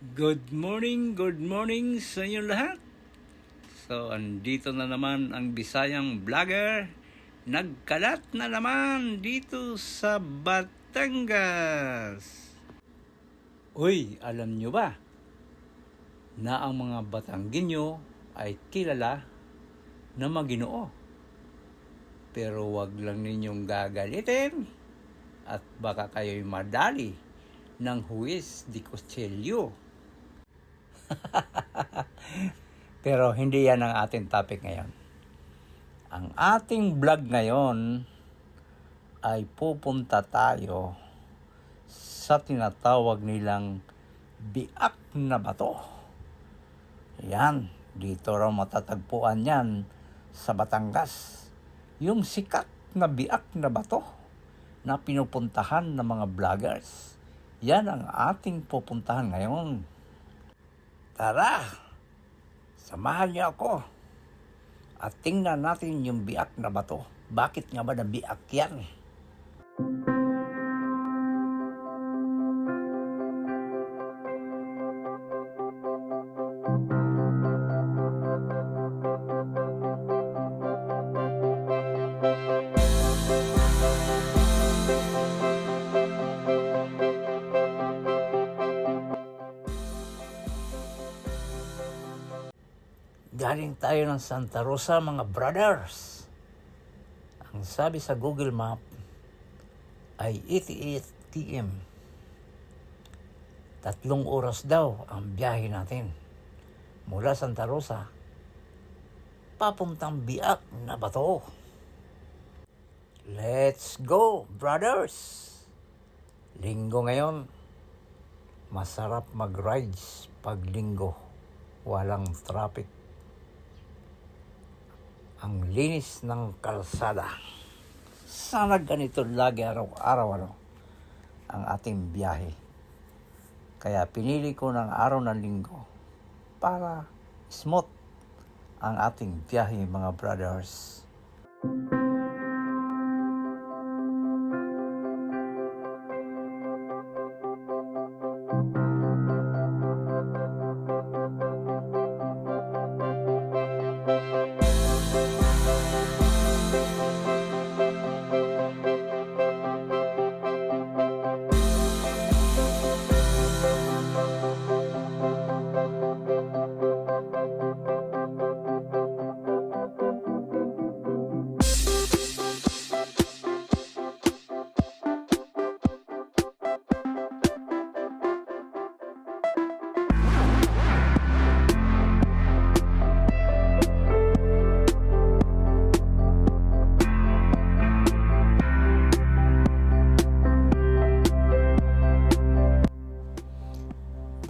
Good morning sa inyo lahat. So, andito na naman ang Bisayang Vlogger. Nagkalat na naman dito sa Batangas. Uy, alam nyo ba na ang mga Batanggenyo ay kilala na maginoo? Pero wag lang ninyong gagalitin at baka kayo'y madali ng huwis di Costelio. Pero hindi yan ang ating topic ngayon. Ang ating vlog ngayon ay pupunta tayo sa tinatawag nilang biak na bato. Yan, dito raw matatagpuan yan sa Batangas. Yung sikat na biak na bato na pinupuntahan ng mga vloggers. Yan ang ating pupuntahan ngayon. Tara, samahan niyo ako at tingnan natin yung biak na bato. Bakit nga ba na biak yan? Galing tayo ng Santa Rosa, mga brothers. Ang sabi sa Google Map ay 88 km. 3 oras daw ang biyahe natin mula Santa Rosa papuntang biak na bato. Let's go, brothers! Linggo ngayon. Masarap mag-rides pag linggo. Walang traffic. Ang linis ng kalsada. Sana ganito lagi araw-araw ang ating biyahe. Kaya pinili ko ng araw ng linggo para smooth ang ating biyahe, mga brothers.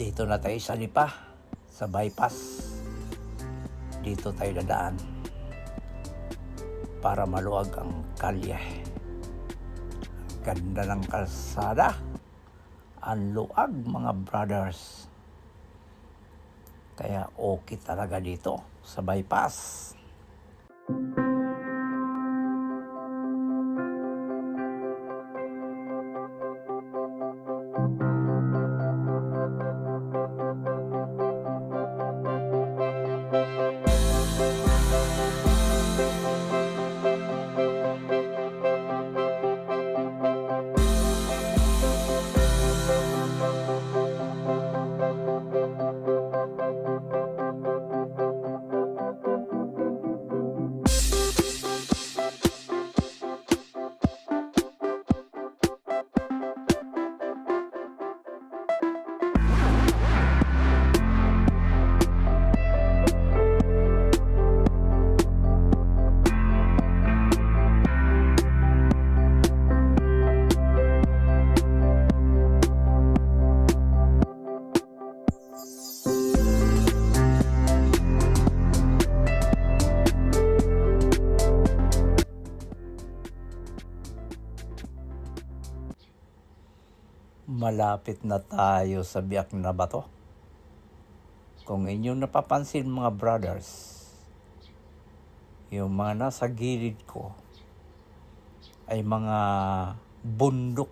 Dito na tayo sa Lipa, sa bypass. Dito tayo dadaan para maluwag ang kalye. Ang ganda ng kalsada. Ang luwag, mga brothers. Kaya okay talaga dito sa bypass. Malapit na tayo sa biak na bato. Kung inyong napapansin, mga brothers, yung mga nasa gilid ko ay mga bundok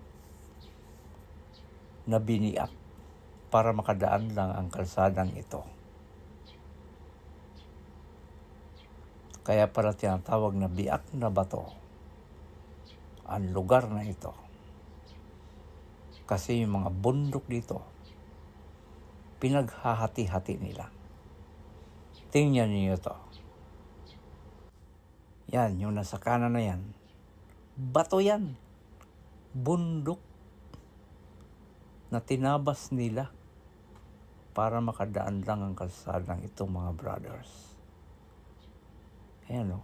na biniak para makadaan lang ang kalsadang ito. Kaya pala tinatawag na biak na bato ang lugar na ito. Kasi yung mga bundok dito, pinaghahati-hati nila. Tingnan niyo to. Yan, yung nasa kanan na yan. Bato yan. Bundok na tinabas nila para makadaan lang ang kalsadang ito, mga brothers. Ayan o.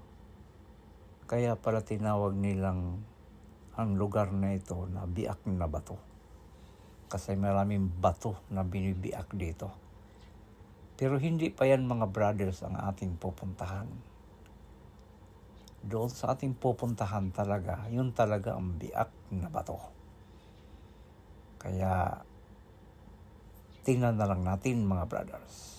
Kaya pala tinawag nilang ang lugar na ito na biak na bato. Kasi maraming bato na binibiak dito. Pero hindi pa yan, mga brothers, ang ating pupuntahan. Doon sa ating pupuntahan talaga, yun talaga ang biak na bato. Kaya tingnan na lang natin, mga brothers.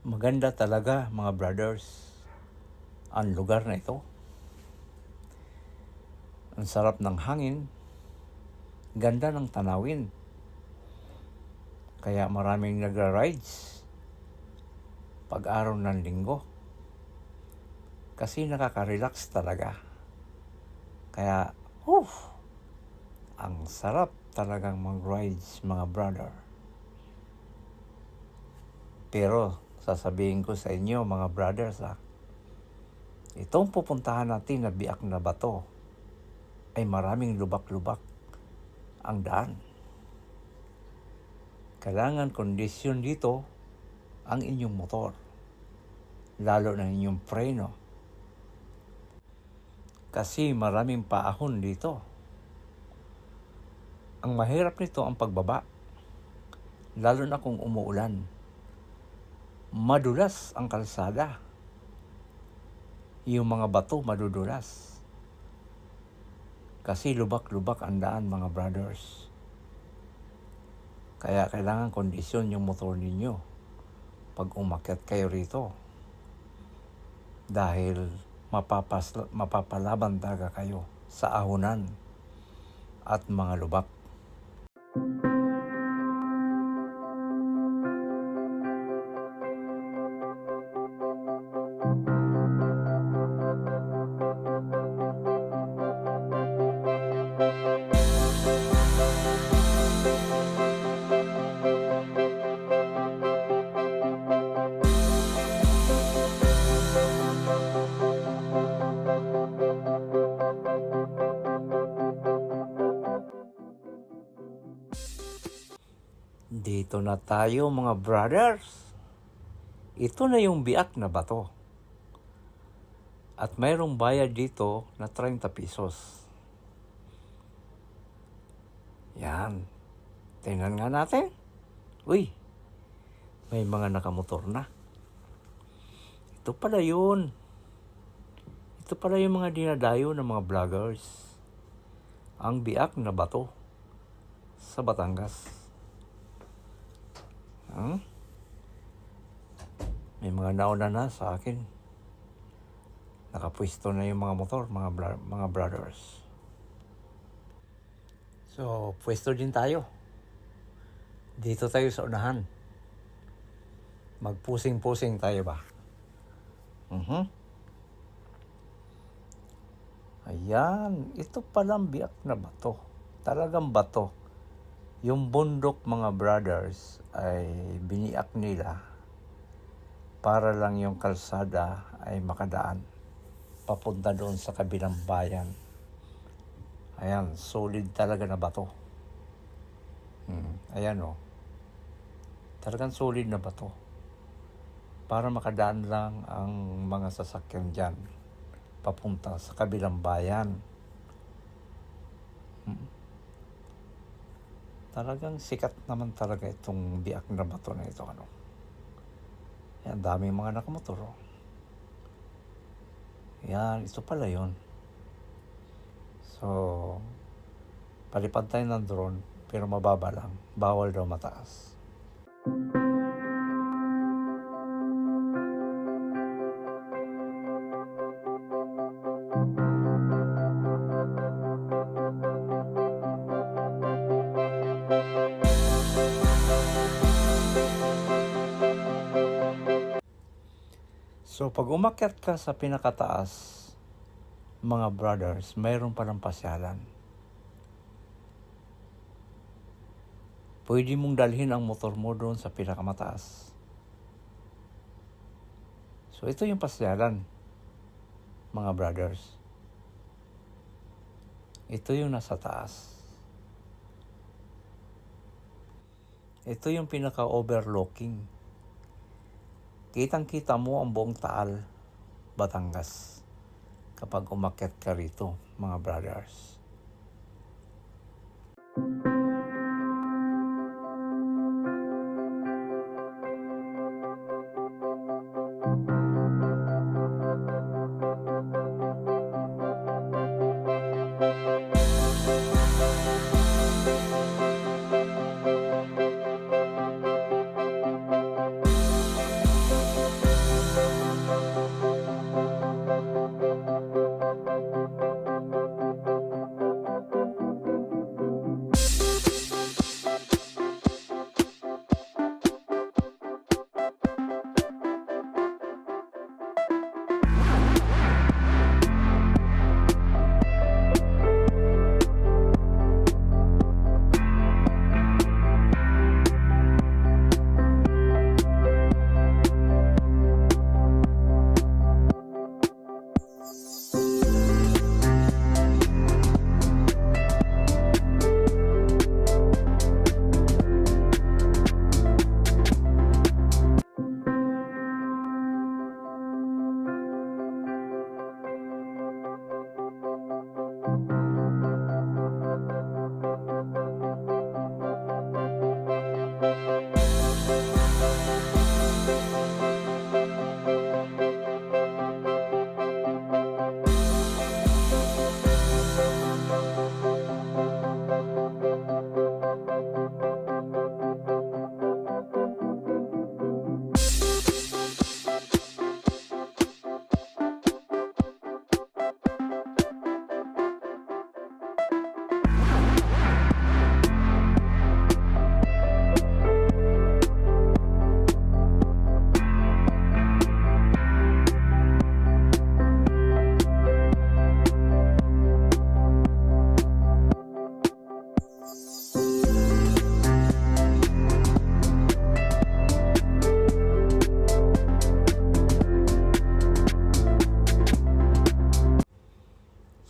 Maganda talaga, mga brothers, ang lugar na ito. Ang sarap ng hangin, ganda ng tanawin. Kaya maraming nagra-rides pag-araw ng linggo. Kasi nakaka-relax talaga. Kaya, ang sarap talagang mag-rides, mga brother. Pero sasabihin ko sa inyo, mga brothers, itong pupuntahan natin na biak na bato ay maraming lubak-lubak ang daan. Kailangan kondisyon dito ang inyong motor, lalo na inyong preno. Kasi maraming paahon dito. Ang mahirap nito ang pagbaba, lalo na kung umuulan. Madulas ang kalsada. Yung mga bato madudulas. Kasi lubak-lubak ang daan, mga brothers. Kaya kailangan kondisyon yung motor ninyo pag umakyat kayo rito. Dahil mapapalaban talaga kayo sa ahunan at mga lubak. Dito na tayo, mga brothers. Ito na yung biak na bato. At mayroong bayad dito na 30 pesos. Yan. Tingnan nga natin. Uy, may mga nakamotor na. Ito pala yun. Ito pala yung mga dinadayo ng mga vloggers. Ang biak na bato sa Batangas. May mga nauna na sa akin. Nakapwesto na yung mga motor, mga brothers. So, pwesto din tayo. Dito tayo sa unahan. Magpusing-pusing tayo ba? Ayan, ito palang biak na bato. Talagang bato. Yung bundok, mga brothers, ay biniak nila para lang yung kalsada ay makadaan papunta doon sa kabilang bayan. Ayan, solid talaga na bato. Ayan o. Talagang solid na bato. Para makadaan lang ang mga sasakyan dyan papunta sa kabilang bayan. Talagang sikat naman talaga itong biak na bato na ito. Yan, daming mga nakamotor. Yan, ito pala yun. So, palipad tayo ng drone, pero mababa lang. Bawal daw mataas. So, pag umakyat ka sa pinakataas, mga brothers, mayroon palang pasyalan. Pwede mong dalhin ang motor mo doon sa pinakamataas. So, ito yung pasyalan, mga brothers. Ito yung nasa taas. Ito yung pinaka-overlooking. Kitang-kita mo ang buong Taal, Batangas, kapag umakyat ka rito, mga brothers.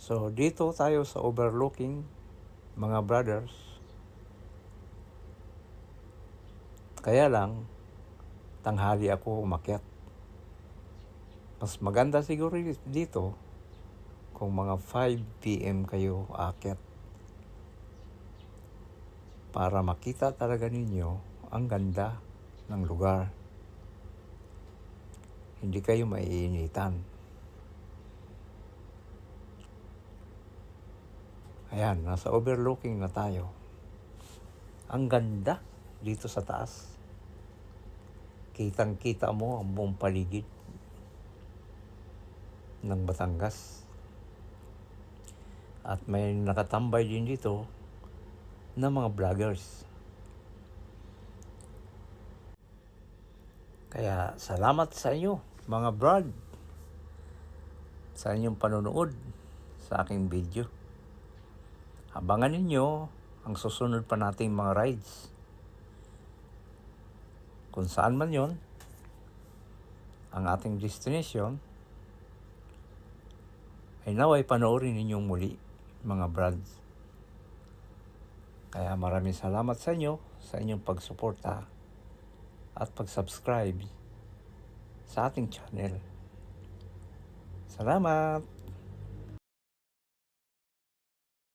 So, dito tayo sa overlooking, mga brothers. Kaya lang, tanghali ako umakyat. Mas maganda siguro dito kung mga 5 p.m. kayo aakyat. Para makita talaga ninyo ang ganda ng lugar. Hindi kayo maiinitan. Ayan, nasa overlooking na tayo. Ang ganda dito sa taas. Kitang-kita mo ang buong paligid. ng Batangas. At may nakatambay din dito na mga vloggers. Kaya salamat sa inyo mga brad sa inyong panonood sa aking video. Abangan ninyo ang susunod pa nating mga rides. Kung saan man yon ang ating destination, ay naway panoorin ninyong muli mga brads. Kaya maraming salamat sa inyo sa inyong pagsuporta at pag-subscribe sa ating channel. Salamat!